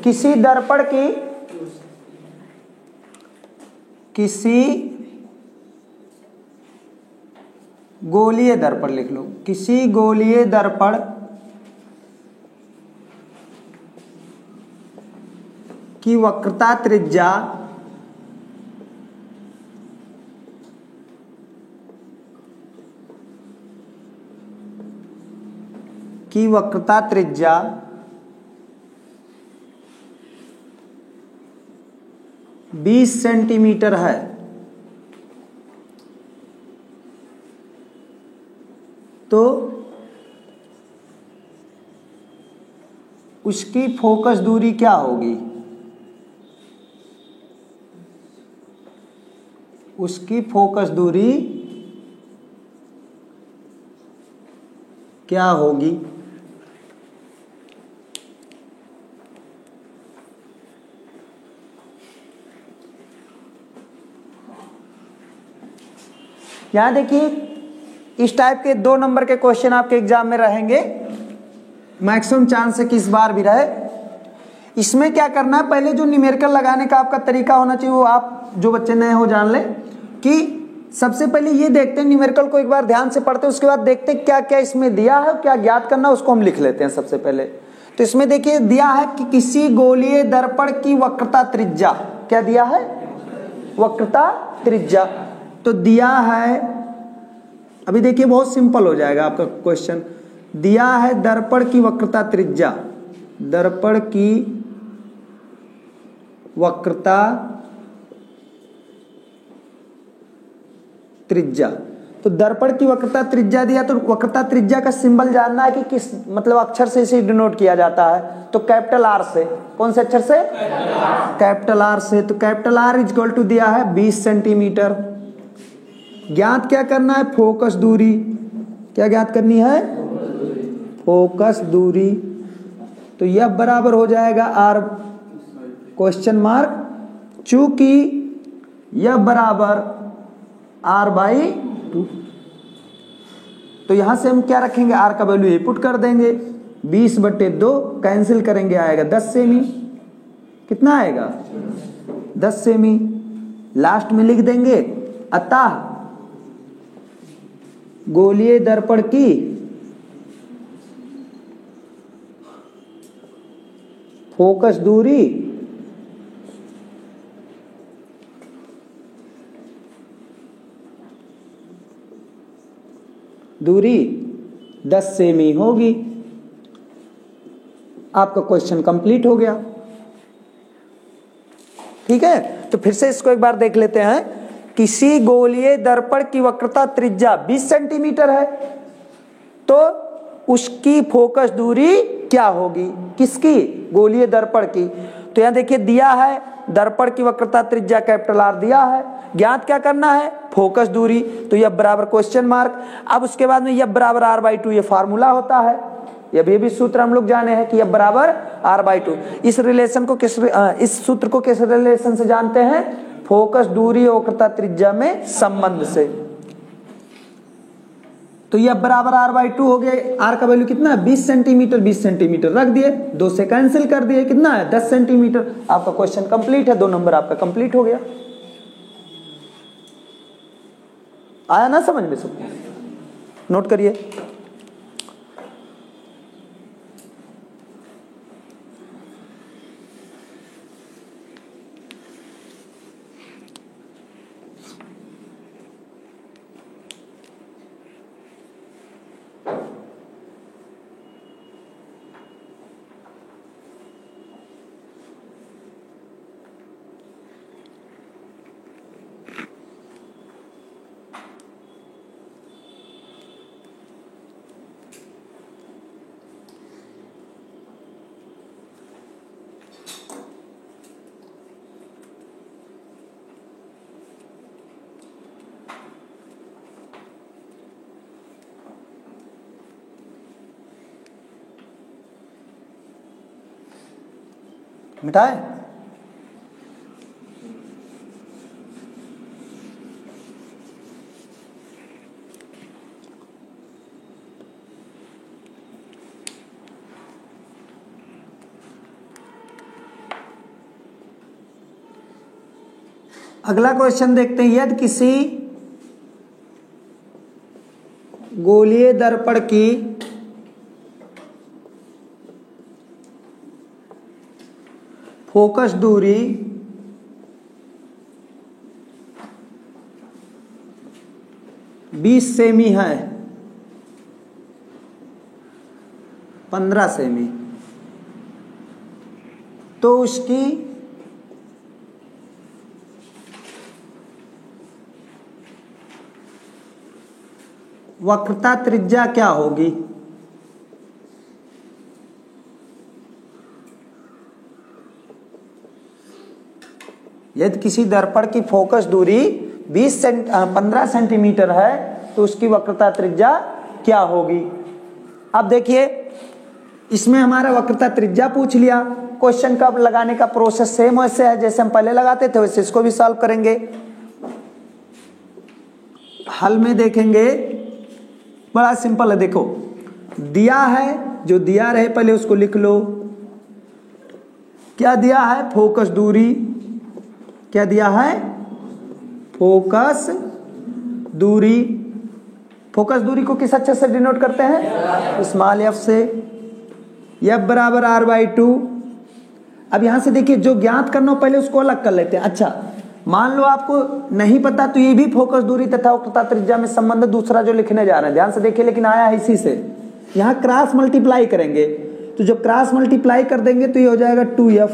किसी दर्पण की, किसी गोलीय दर्पण लिख लो, किसी गोलीय दर्पण की वक्रता त्रिज्या की वक्रता त्रिज्या 20 सेंटीमीटर है तो उसकी फोकस दूरी क्या होगी? उसकी फोकस दूरी क्या होगी? यहां देखिए, इस टाइप के 2 नंबर के क्वेश्चन आपके एग्जाम में रहेंगे, मैक्सिमम चांस है कि इस बार भी रहे। इसमें क्या करना है, पहले जो न्यूमेरिकल लगाने का आपका तरीका होना चाहिए वो आप जो बच्चे नए हो जान लें कि सबसे पहले ये देखते हैं न्यूमेरिकल को, एक बार ध्यान से पढ़ते हैं, उसके बाद देखते हैं क्या क्या इसमें दिया है, क्या ज्ञात करना, उसको हम लिख लेते हैं सबसे पहले। तो इसमें देखिए दिया है कि किसी गोलीय दर्पण की वक्रता त्रिज्या, क्या दिया है? वक्रता त्रिज्या। तो दिया है, अभी देखिए बहुत सिंपल हो जाएगा आपका क्वेश्चन। दिया है दर्पण की वक्रता त्रिज्या, दर्पण की वक्रता त्रिज्या। तो दर्पण की वक्रता त्रिज्या दिया, तो वक्रता त्रिज्या का सिंबल जानना है कि किस मतलब अक्षर से इसे डिनोट किया जाता है। तो कैपिटल आर से, कौन से अक्षर से? कैपिटल आर से। तो capital R is equal to दिया है 20 सेंटीमीटर। ज्ञात क्या करना है? फोकस दूरी। क्या ज्ञात करनी है? फोकस दूरी। तो यह बराबर हो जाएगा आर क्वेश्चन मार्क, चूंकि यह बराबर आर बाई 2। तो यहां से हम क्या रखेंगे? आर का वैल्यू ही पुट कर देंगे, 20/2 कैंसिल करेंगे, आएगा 10 सेमी। कितना आएगा? 10 सेमी। लास्ट में लिख देंगे अतः गोलीय दर्पण की फोकस दूरी दूरी 10 सेमी होगी। आपका क्वेश्चन कंप्लीट हो गया। ठीक है, तो फिर से इसको एक बार देख लेते हैं। किसी गोलीय दर्पण की वक्रता त्रिज्या 20 सेंटीमीटर है तो उसकी फोकस दूरी क्या होगी? किसकी? गोलीय दर्पण की। तो यहां देखिए दिया है दर्पण की वक्रता त्रिज्या कैपिटल आर दिया है, ज्ञात क्या करना है? फोकस दूरी। तो यह बराबर क्वेश्चन मार्क। अब उसके बाद में यह बराबर r/2 ये फार्मूला होता है, यह भी सूत्र हम लोग जाने हैं कि यह बराबर r/2। इस रिलेशन को इस सूत्र को किस रिलेशन से जानते हैं? फोकस दूरी और वक्रता त्रिज्या में संबंध से। तो यह बराबर r/2 हो गया। r का वैल्यू कितना है? 20 सेंटीमीटर। 20 सेंटीमीटर रख दिए, 2 से कैंसिल कर दिए, कितना है? 10 सेंटीमीटर। आपका क्वेश्चन कंप्लीट है, 2 नंबर आपका कंप्लीट हो गया। आया ना समझ में सब? नोट करिए। मिटाए? अगला क्वेश्चन देखते हैं। यदि किसी गोलीय दर्पण की फोकस दूरी 20 सेमी है, 15 सेमी, तो उसकी वक्रता त्रिज्या क्या होगी? यदि किसी दर्पण की फोकस दूरी 15 सेंटीमीटर है तो उसकी वक्रता त्रिज्या क्या होगी? अब देखिए, इसमें हमारा वक्रता त्रिज्या पूछ लिया। क्वेश्चन का लगाने का प्रोसेस सेम वैसे है जैसे हम पहले लगाते थे, वैसे इसको भी सॉल्व करेंगे। हल में देखेंगे, बड़ा सिंपल है। देखो, दिया है, जो दिया रहे पहले उसको लिख लो। क्या दिया है? फोकस दूरी। क्या दिया है? फोकस दूरी। फोकस दूरी को किस अक्षर से डिनोट करते हैं? स्मॉल एफ से। एफ बराबर r/2। अब यहां से देखिए, जो ज्ञात करना हो पहले उसको अलग कर लेते हैं। अच्छा, मान लो आपको नहीं पता तो ये भी फोकस दूरी तथा वक्रता त्रिज्या में संबंध दूसरा जो लिखने जा रहे हैं, ध्यान से देखिए, लेकिन आया है इसी से। यहां क्रॉस मल्टीप्लाई करेंगे, तो जब क्रॉस मल्टीप्लाई कर देंगे तो ये हो जाएगा 2f,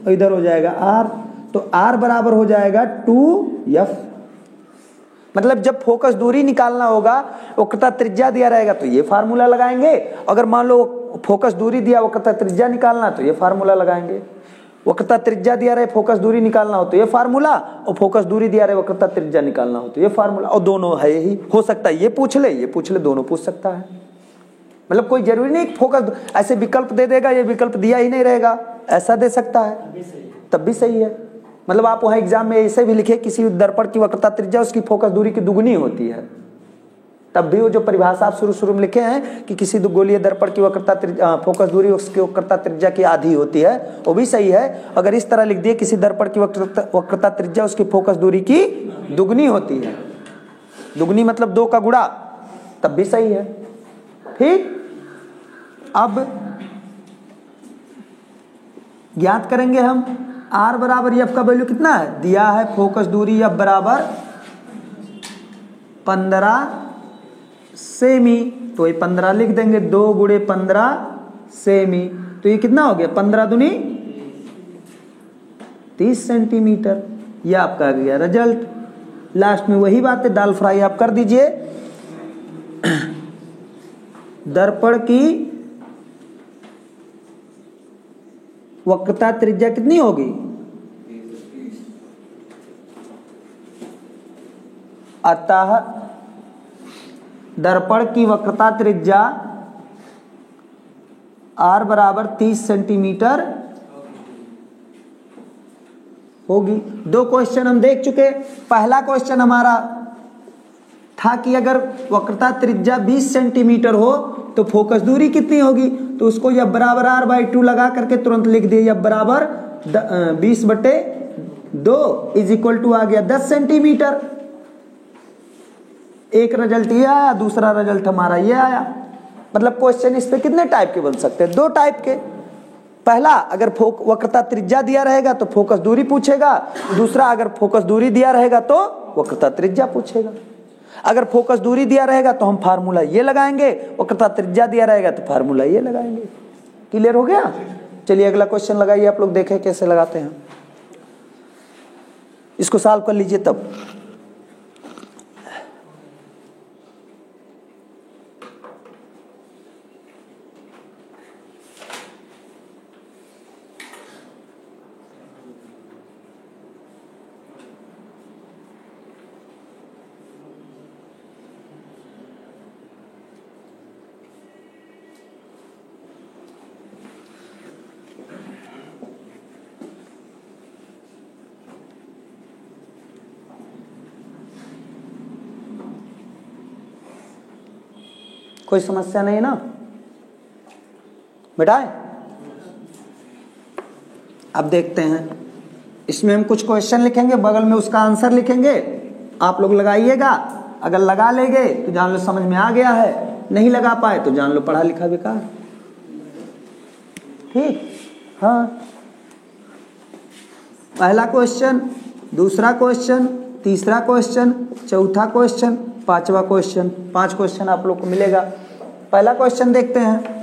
और इधर हो जाएगा r, तो r बराबर हो जाएगा 2f। मतलब जब फोकस दूरी निकालना होगा, वक्रता त्रिज्या दिया रहेगा तो ये फार्मूला लगाएंगे। अगर मान लो फोकस दूरी दिया, वक्रता त्रिज्या निकालना तो ये फार्मूला लगाएंगे। वक्रता त्रिज्या दिया रहे, फोकस दूरी निकालना हो तो ये फार्मूला, और फोकस दूरी दिया रहे, वक्रता त्रिज्या निकालना हो तो ये फार्मूला। और दोनों है यही। हो सकता है ये पूछ ले, दोनों पूछ सकता है। मतलब कोई जरूरी नहीं फोकस ऐसे विकल्प दे देगा, ये विकल्प दिया ही नहीं रहेगा, ऐसा दे सकता है, तब भी सही है। मतलब आप वहां एग्जाम में ऐसे भी लिखे, किसी दर्पण की वक्रता त्रिज्या उसकी फोकस दूरी की दुगनी होती है, तब भी वो जो परिभाषा आप शुरू में लिखे हैं कि किसी गोलीय दर्पण की वक्रता फोकस दूरी उसकी वक्रता त्रिज्या की आधी होती है, वो भी सही है। अगर इस तरह लिख दिए, किसी दर्पण की वक्रता त्रिज्या उसकी फोकस दूरी की दुगनी होती है, दुगनी मतलब 2 का गुणा, तब भी सही है। ठीक, अब ज्ञात करेंगे हम। r बराबर f का वैल्यू कितना है? दिया है फोकस दूरी f बराबर 15 सेमी, तो ये 15 लिख देंगे, 2 गुणे 15 सेमी, तो ये कितना हो गया? 15 दूनी 30 सेंटीमीटर। ये आपका आ गया रिजल्ट। लास्ट में वही बात है, दाल फ्राई आप कर दीजिए। दर्पण की वक्रता त्रिज्या कितनी होगी? अतः दर्पण की वक्रता त्रिज्या r बराबर 30 सेंटीमीटर होगी। 2 क्वेश्चन हम देख चुके। पहला क्वेश्चन हमारा था कि अगर वक्रता त्रिज्या 20 सेंटीमीटर हो तो फोकस दूरी कितनी होगी, तो उसको f बराबर r/2 लगा करके तुरंत लिख दिए, f बराबर 20/2 इज इक्वल टू आ गया 10 सेंटीमीटर। एक रिजल्ट ये आया, दूसरा रिजल्ट हमारा ये आया। मतलब क्वेश्चन इस पे कितने टाइप के बन सकते हैं? 2 टाइप के। पहला, अगर वक्रता त्रिज्या दिया रहेगा तो फोकस दूरी पूछेगा। दूसरा, अगर फोकस दूरी दिया रहेगा तो वक्रता त्रिज्या पूछेगा। अगर फोकस दूरी दिया रहेगा तो हम फार्मूला ये लगाएंगे, वक्रता त्रिज्या दिया रहेगा तो फार्मूला ये लगाएंगे। क्लियर हो गया? चलिए अगला क्वेश्चन लगाइए, आप लोग देखें कैसे लगाते हैं। इसको सॉल्व कर लीजिए तब। कोई समस्या नहीं ना बेटा? अब देखते हैं इसमें हम कुछ क्वेश्चन लिखेंगे, बगल में उसका आंसर लिखेंगे, आप लोग लगाइएगा। अगर लगा लेंगे तो जान लो समझ में आ गया है, नहीं लगा पाए तो जान लो पढ़ा लिखा बेकार। ठीक, हाँ। पहला क्वेश्चन, दूसरा क्वेश्चन, तीसरा क्वेश्चन, चौथा क्वेश्चन, पांचवा क्वेश्चन, 5 क्वेश्चन आप लोग को मिलेगा। पहला क्वेश्चन देखते हैं।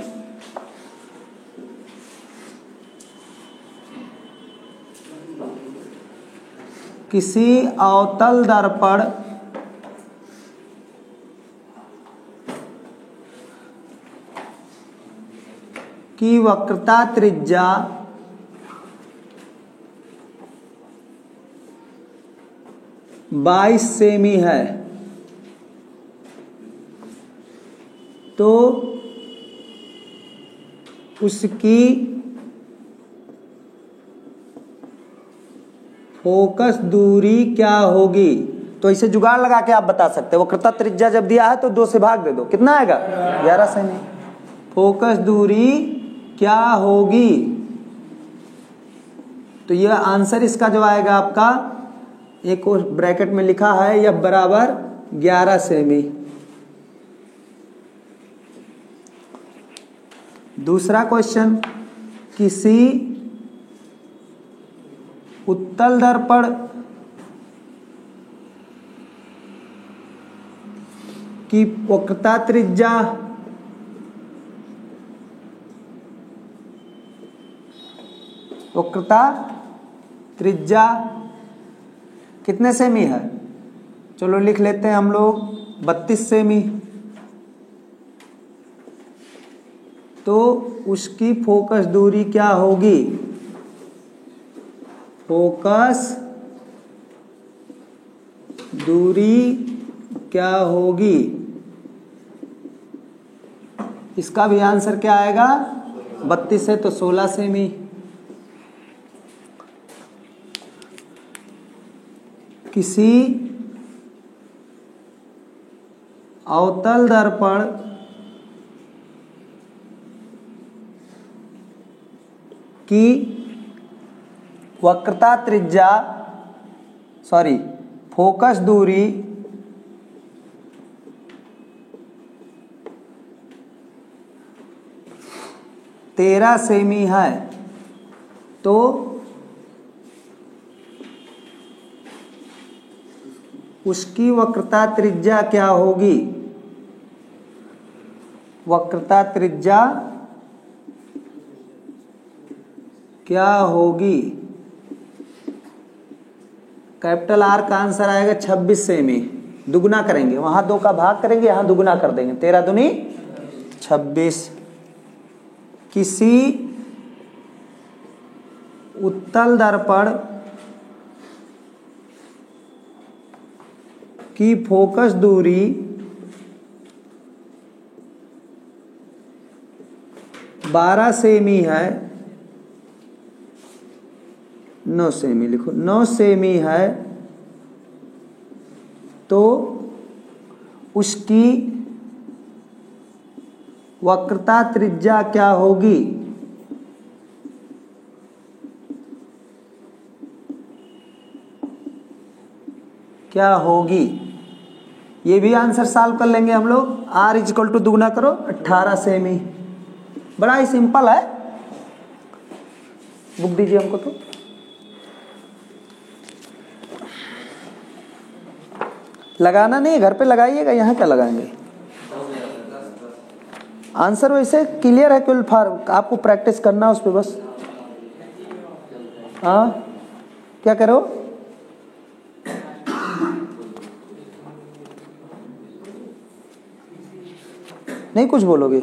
किसी अवतल दर्पण की वक्रता त्रिज्या 22 सेमी है, तो उसकी फोकस दूरी क्या होगी? तो इसे जुगाड़ लगा के आप बता सकते हो। वक्रता त्रिज्या जब दिया है तो 2 से भाग दे दो, कितना आएगा? 11 सेमी। फोकस दूरी क्या होगी? तो यह आंसर इसका जो आएगा आपका, एक और ब्रैकेट में लिखा है यह बराबर 11 सेमी। दूसरा क्वेश्चन, किसी उत्तल दर्पण की वक्रता त्रिज्या कितने सेमी है? चलो लिख लेते हैं हम लोग 32 सेमी। तो उसकी फोकस दूरी क्या होगी? फोकस दूरी क्या होगी? इसका भी आंसर क्या आएगा? 32 है तो 16 सेमी। किसी अवतल दर्पण की वक्रता त्रिज्या फोकस दूरी 13 सेमी है, तो उसकी वक्रता त्रिज्या क्या होगी? वक्रता त्रिज्या क्या होगी? कैपिटल आर का आंसर आएगा 26 सेमी। दुगुना करेंगे, वहां 2 का भाग करेंगे, यहां दुगुना कर देंगे, 13 दूनी 26। किसी उत्तल दर्पण की फोकस दूरी 12 सेमी है, 9 सेमी लिखो, 9 सेमी है, तो उसकी वक्रता त्रिज्या क्या होगी? क्या होगी? ये भी आंसर सॉल्व कर लेंगे हम लोग। r इक्वल टू दुगुना करो 18 सेमी। बड़ा ही सिंपल है। बुक दीजिए हमको तो। लगाना नहीं है, घर पे लगाइएगा, यहाँ क्या लगाएंगे? आंसर वैसे क्लियर है, केवल आपको प्रैक्टिस करना है उस पर बस। हाँ, क्या करो? नहीं कुछ बोलोगे?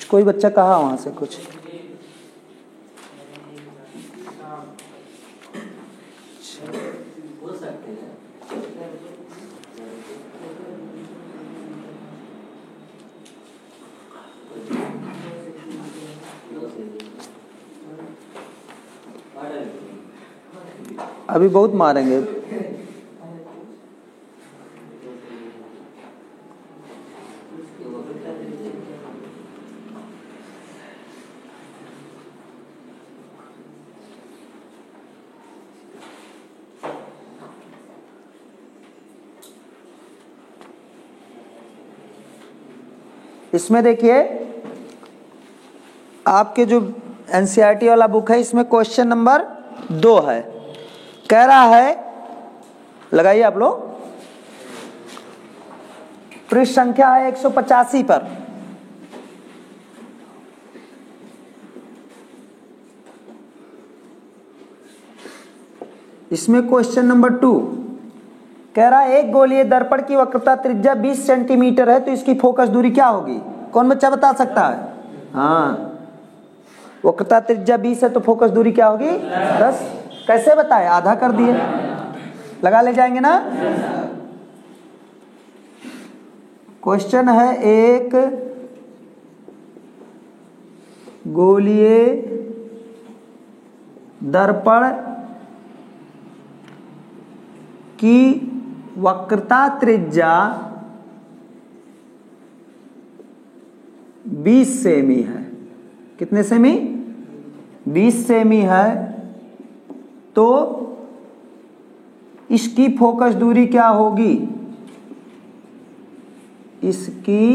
कोई बच्चा कहा वहां से कुछ? अभी बहुत मारेंगे। इसमें देखिए आपके जो एनसीईआरटी वाला बुक है इसमें क्वेश्चन नंबर 2 है। कह रहा है, लगाइए आप लोग, पृष्ठ संख्या है 185 पर। इसमें क्वेश्चन नंबर 2 कह रहा है एक गोलीय दर्पण की वक्रता त्रिज्या 20 सेंटीमीटर है तो इसकी फोकस दूरी क्या होगी? कौन बच्चा बता सकता है? हाँ, वक्रता त्रिज्या 20 है तो फोकस दूरी क्या होगी? 10। कैसे बताए? आधा कर दिए, लगा ले जाएंगे ना। क्वेश्चन है एक गोलीय दर्पण की वक्रता त्रिज्या 20 सेमी है। कितने सेमी? 20 सेमी है तो इसकी फोकस दूरी क्या होगी? इसकी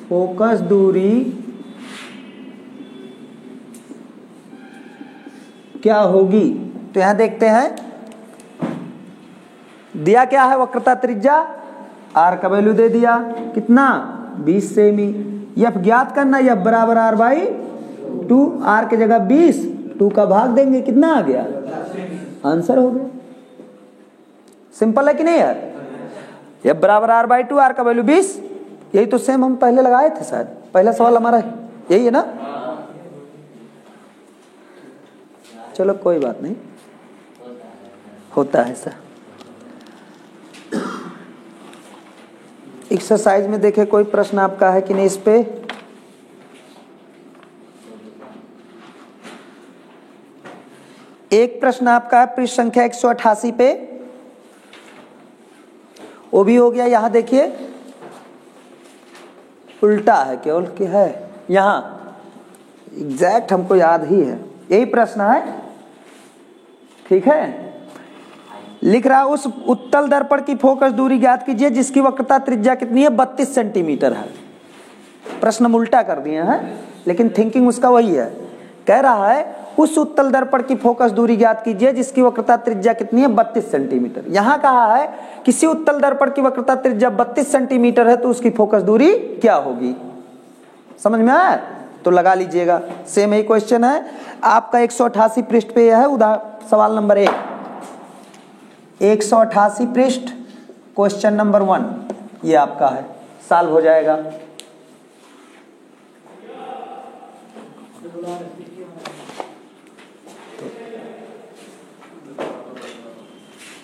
फोकस दूरी क्या होगी? तो यहां देखते हैं दिया क्या है वक्रता त्रिज्या, आर का वैल्यू दे दिया कितना? 20 सेमी। एफ ज्ञात करना, एफ बराबर आर बाई 2, आर की जगह 20, 2 का भाग देंगे, कितना आ गया? आंसर हो गया। सिंपल है कि नहीं यार? एफ बराबर आर बाई 2, आर का वैल्यू 20। यही तो सेम हम पहले लगाए थे, शायद पहला सवाल हमारा यही है ना। चलो कोई बात नहीं, होता है ऐसा। एक्सरसाइज में देखे कोई प्रश्न आपका है कि नहीं इस पे? एक प्रश्न आपका है पृष्ठ संख्या 188 पे, वो भी हो गया। यहां देखिए उल्टा है केवल कि है, यहां एग्जैक्ट हमको याद ही है, यही प्रश्न है, ठीक है। लिख रहा है उस उत्तल दर्पण की फोकस दूरी ज्ञात कीजिए जिसकी वक्रता त्रिज्या कितनी है? 32 सेंटीमीटर है। प्रश्न उल्टा कर दिए हैं लेकिन थिंकिंग उसका वही है। कह रहा है उस उत्तल दर्पण की फोकस दूरी ज्ञात कीजिए जिसकी वक्रता त्रिज्या कितनी है? 32 सेंटीमीटर। यहां कहा है किसी उत्तल दर्पण की वक्रता त्रिज्या 32 सेंटीमीटर है तो उसकी फोकस दूरी क्या होगी? समझ में आया? तो लगा लीजिएगा। सेम ही क्वेश्चन है आपका 188 पृष्ठ पे है, सवाल नंबर 1, 188 पृष्ठ, क्वेश्चन नंबर 1 ये आपका है, सॉल्व हो जाएगा।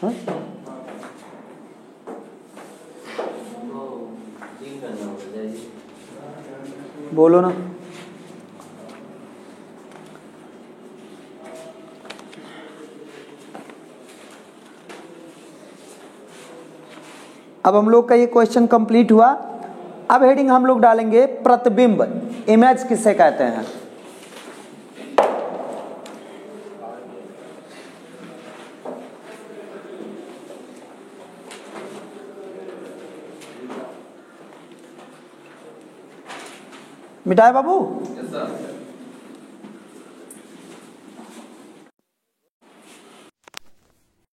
हाँ? बोलो ना। अब हम लोग का ये क्वेश्चन कंप्लीट हुआ। अब हेडिंग हम लोग डालेंगे प्रतिबिंब, इमेज किसे कहते हैं? मिटाए बाबू?